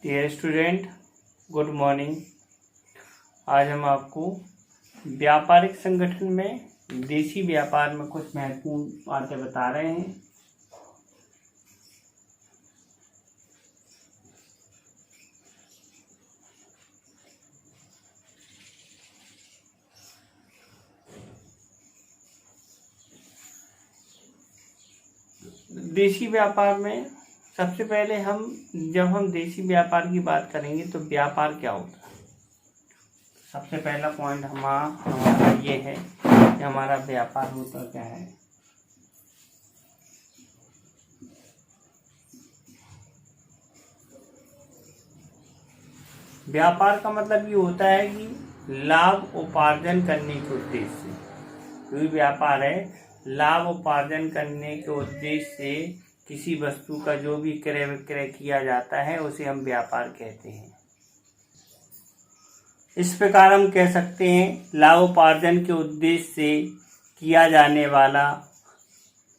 Dear student, good morning. आज हम आपको व्यापारिक संगठन में देशी व्यापार में कुछ महत्वपूर्ण बातें बता रहे हैं। देशी व्यापार में सबसे पहले जब हम देशी व्यापार की बात करेंगे तो व्यापार क्या होता है। सबसे पहला पॉइंट हमारा ये है कि हमारा व्यापार होता क्या है। व्यापार का मतलब ये होता है कि लाभ उपार्जन करने के उद्देश्य से कोई व्यापार है। लाभ उपार्जन करने के उद्देश्य से किसी वस्तु का जो भी क्रय विक्रय किया जाता है उसे हम व्यापार कहते हैं। इस प्रकार हम कह सकते हैं लाभ उपार्जन के उद्देश्य से किया जाने वाला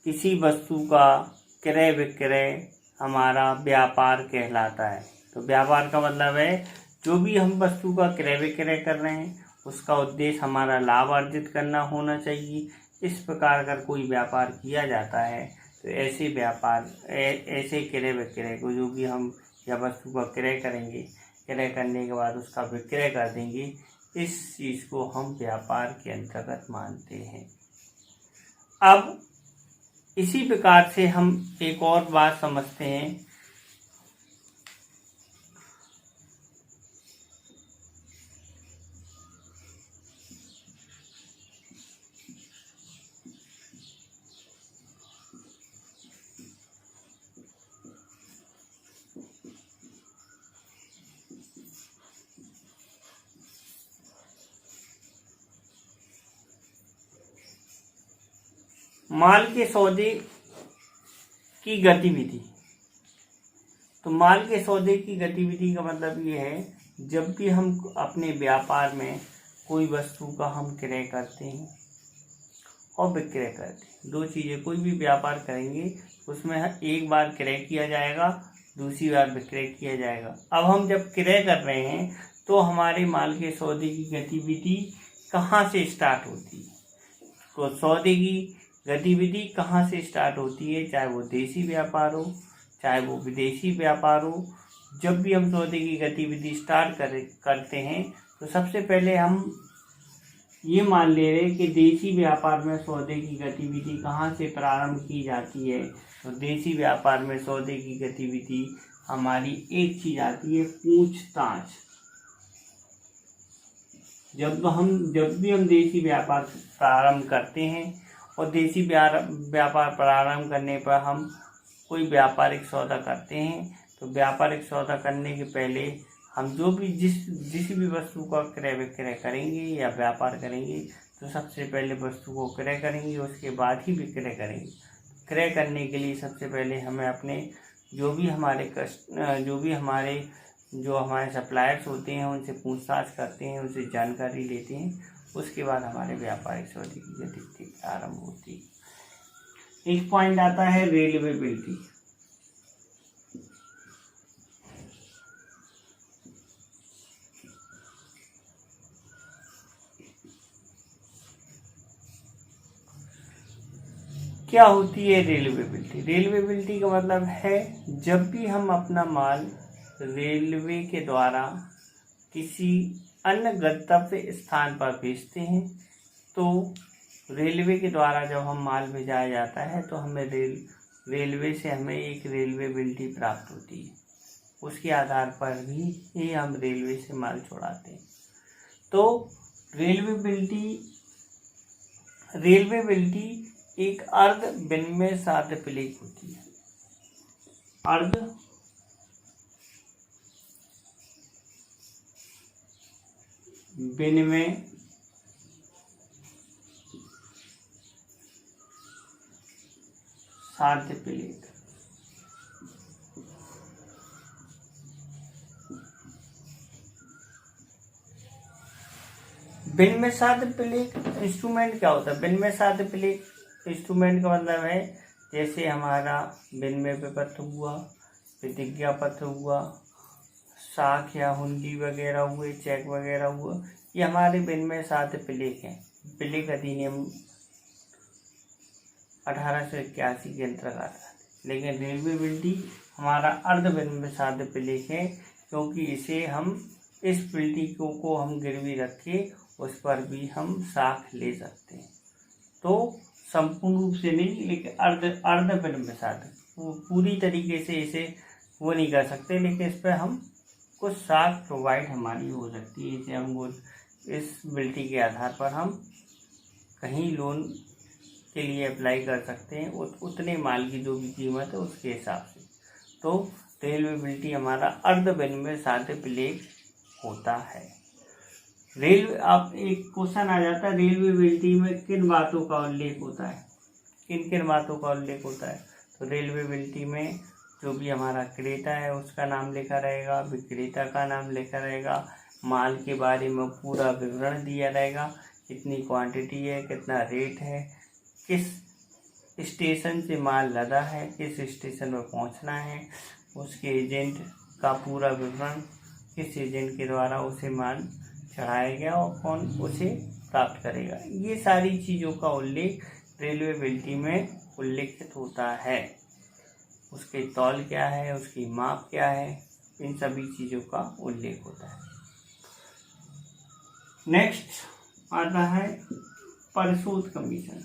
किसी वस्तु का क्रय विक्रय हमारा व्यापार कहलाता है। तो व्यापार का मतलब है जो भी हम वस्तु का क्रय विक्रय कर रहे हैं उसका उद्देश्य हमारा लाभ अर्जित करना होना चाहिए। इस प्रकार अगर कोई व्यापार किया जाता है तो ऐसे क्रय विक्रय को जो भी हम या वस्तु का क्रय करेंगे, क्रय करने के बाद उसका विक्रय कर देंगे, इस चीज़ को हम व्यापार के अंतर्गत मानते हैं। अब इसी प्रकार से हम एक और बात समझते हैं। माल के सौदे की गतिविधि। तो माल के सौदे की गतिविधि का मतलब ये है जब भी हम अपने व्यापार में कोई वस्तु का हम क्रय करते हैं और विक्रय करते हैं, दो चीज़ें। कोई भी व्यापार करेंगे उसमें एक बार क्रय किया जाएगा, दूसरी बार विक्रय किया जाएगा। अब हम जब क्रय कर रहे हैं तो हमारे माल के सौदे की गतिविधि कहाँ से स्टार्ट होती है। तो सौदे की गतिविधि कहाँ से स्टार्ट होती है, चाहे वो देशी व्यापार हो चाहे वो विदेशी व्यापार हो। जब भी हम सौदे की गतिविधि स्टार्ट करते हैं तो सबसे पहले हम ये मान ले रहे हैं कि देशी व्यापार में सौदे की गतिविधि कहाँ से प्रारंभ की जाती है। तो देशी व्यापार में सौदे की गतिविधि हमारी एक चीज़ आती है, पूछताछ। जब भी हम देशी व्यापार प्रारंभ करते हैं और देशी व्यापार प्रारंभ करने पर हम कोई व्यापारिक सौदा करते हैं तो व्यापारिक सौदा करने के पहले हम जो भी जिस भी वस्तु का क्रय विक्रय करेंगे या व्यापार करेंगे तो सबसे पहले वस्तु को क्रय करेंगे, उसके बाद ही विक्रय करेंगे। क्रय करने के लिए सबसे पहले हमें अपने जो हमारे सप्लायर्स होते हैं उनसे पूछताछ करते हैं, उनसे जानकारी लेते हैं। उसके बाद हमारे व्यापारिक सौदे की गतिविधि प्रारंभ होती है। एक पॉइंट आता है रेलवेबिलिटी। क्या होती है रेलवेबिलिटी? रेलवेबिलिटी का मतलब है जब भी हम अपना माल रेलवे के द्वारा किसी अन्य गंतव्य स्थान पर भेजते हैं तो रेलवे के द्वारा जब हम माल भेजा जाता है तो हमें रेलवे से हमें एक रेलवेबिलिटी प्राप्त होती है। उसके आधार पर भी हम रेलवे से माल छोड़ाते हैं। तो रेलवेबिलिटी एक अर्ध विनिमय साध्य प्लेग होती है। अर्ध विनिमय साध्य प्लेग। विनिमय साध्य प्लेग इंस्ट्रूमेंट क्या होता है? विनिमय साध्य प्लेग इंस्ट्रूमेंट का मतलब है जैसे हमारा विनिमय पत्र हुआ, प्रतिज्ञा पत्र हुआ, साख या हुंडी वगैरह हुए, चेक वगैरह हुआ, ये हमारे विनिमय साध्य प्लेग हैं। प्लेग अधिनियम 1881 के अंतर्गत आता है। लेकिन रेलवे बिल्टी हमारा अर्ध विनिमय साध्य प्लेग है, क्योंकि इसे हम इस बिल्टी को हम गिरवी रख के उस पर भी हम साख ले सकते हैं। तो संपूर्ण रूप से नहीं, लेकिन अर्ध विनिमय साध्य पूरी तरीके से इसे वो नहीं कर सकते, लेकिन इस पर हम कुछ साख प्रोवाइड हमारी हो सकती है। इसे हम वो इस बिल्टी के आधार पर हम कहीं लोन के लिए अप्लाई कर सकते हैं, उतने माल की जो भी कीमत है उसके हिसाब से। तो रेलवे बिल्टी हमारा अर्ध विनिमय साध्य प्लेग होता है। रेलवे आप एक क्वेश्चन आ जाता है, रेलवे बिल्टी में किन बातों का उल्लेख होता है, किन किन बातों का उल्लेख होता है। तो रेलवे बिल्टी में जो भी हमारा क्रेता है उसका नाम लिखा रहेगा, विक्रेता का नाम लिखा रहेगा, माल के बारे में पूरा विवरण दिया रहेगा, कितनी क्वांटिटी है, कितना रेट है, किस स्टेशन से माल लदा है, किस स्टेशन पर पहुंचना है, उसके एजेंट का पूरा विवरण, किस एजेंट के द्वारा उसे माल चढ़ाया गया और कौन उसे प्राप्त करेगा। ये सारी चीज़ों का उल्लेख रेलवे बिल्टी में उल्लेखित होता है। उसके तौल क्या है, उसकी माप क्या है, इन सभी चीज़ों का उल्लेख होता है। नेक्स्ट आता है परिशोध कमीशन।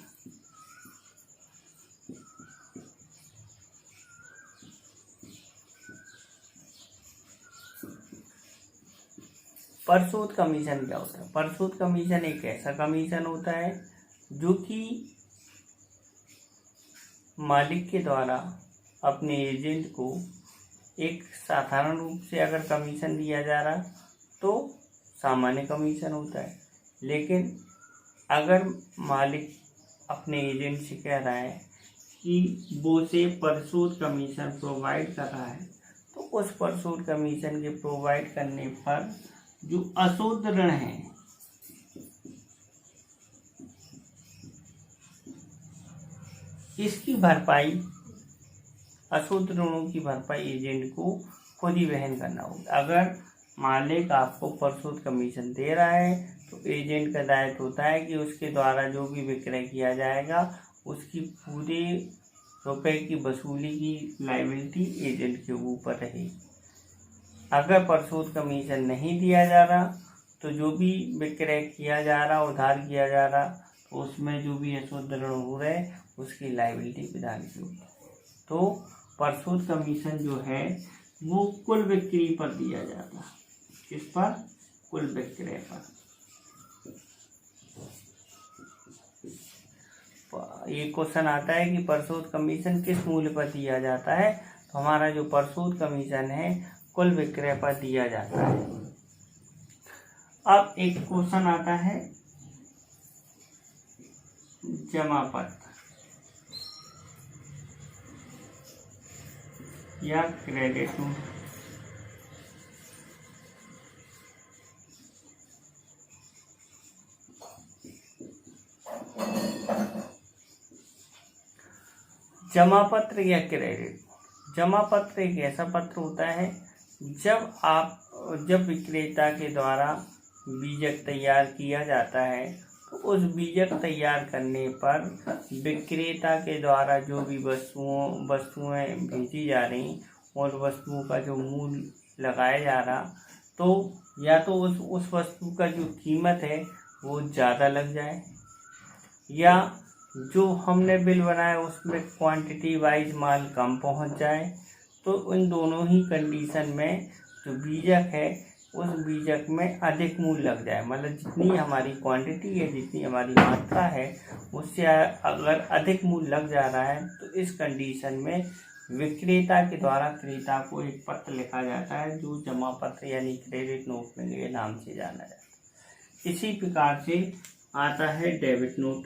परिशोध कमीशन क्या होता है? परिशोध कमीशन एक ऐसा कमीशन होता है जो कि मालिक के द्वारा अपने एजेंट को एक साधारण रूप से अगर कमीशन दिया जा रहा तो सामान्य कमीशन होता है, लेकिन अगर मालिक अपने एजेंट से कह रहा है कि वो से परिशोध कमीशन प्रोवाइड कर रहा है, तो उस परिशोध कमीशन के प्रोवाइड करने पर जो अशुद्ध ऋण है इसकी भरपाई, अशुद्ध ऋणों की भरपाई एजेंट को खुद ही वहन करना होगा। अगर मालिक आपको परिशोध कमीशन दे रहा है तो एजेंट का दायित्व होता है कि उसके द्वारा जो भी विक्रय किया जाएगा उसकी पूरे रुपए की वसूली की लायबिलिटी एजेंट के ऊपर रहे। अगर परिशोध कमीशन नहीं दिया जा रहा तो जो भी विक्रय किया जा रहा, उधार किया जा रहा, तो उसमें जो भी अशुद्ध ऋण हो रहे उसकी लायबिलिटी प्रदान की होगी। तो परिशोध कमीशन जो है वो कुल बिक्री पर दिया जाता है। किस पर? कुल विक्रय पर। ये क्वेश्चन आता है कि परिशोध कमीशन किस मूल्य पर दिया जाता है, तो हमारा जो परिशोध कमीशन है कुल विक्रय पर दिया जाता है। अब एक क्वेश्चन आता है जमापत्र या क्रेडिट नोट। जमापत्र या क्रेडिट। जमापत्र एक ऐसा पत्र होता है जब विक्रेता के द्वारा बीजक तैयार किया जाता है तो उस बीजक तैयार करने पर विक्रेता के द्वारा जो भी वस्तुएं भेजी जा रही और वस्तुओं का जो मूल्य लगाया जा रहा, तो या तो उस वस्तु का जो कीमत है वो ज़्यादा लग जाए, या जो हमने बिल बनाया उसमें क्वांटिटी वाइज माल कम पहुंच जाए। तो इन दोनों ही कंडीशन में जो बीजक है उस बीजक में अधिक मूल्य लग जाए, मतलब जितनी हमारी क्वांटिटी है, जितनी हमारी मात्रा है, उससे अगर अधिक मूल्य लग जा रहा है तो इस कंडीशन में विक्रेता के द्वारा क्रेता को एक पत्र लिखा जाता है जो जमा पत्र यानी क्रेडिट नोट के नाम से जाना जाता है। इसी प्रकार से आता है डेबिट नोट।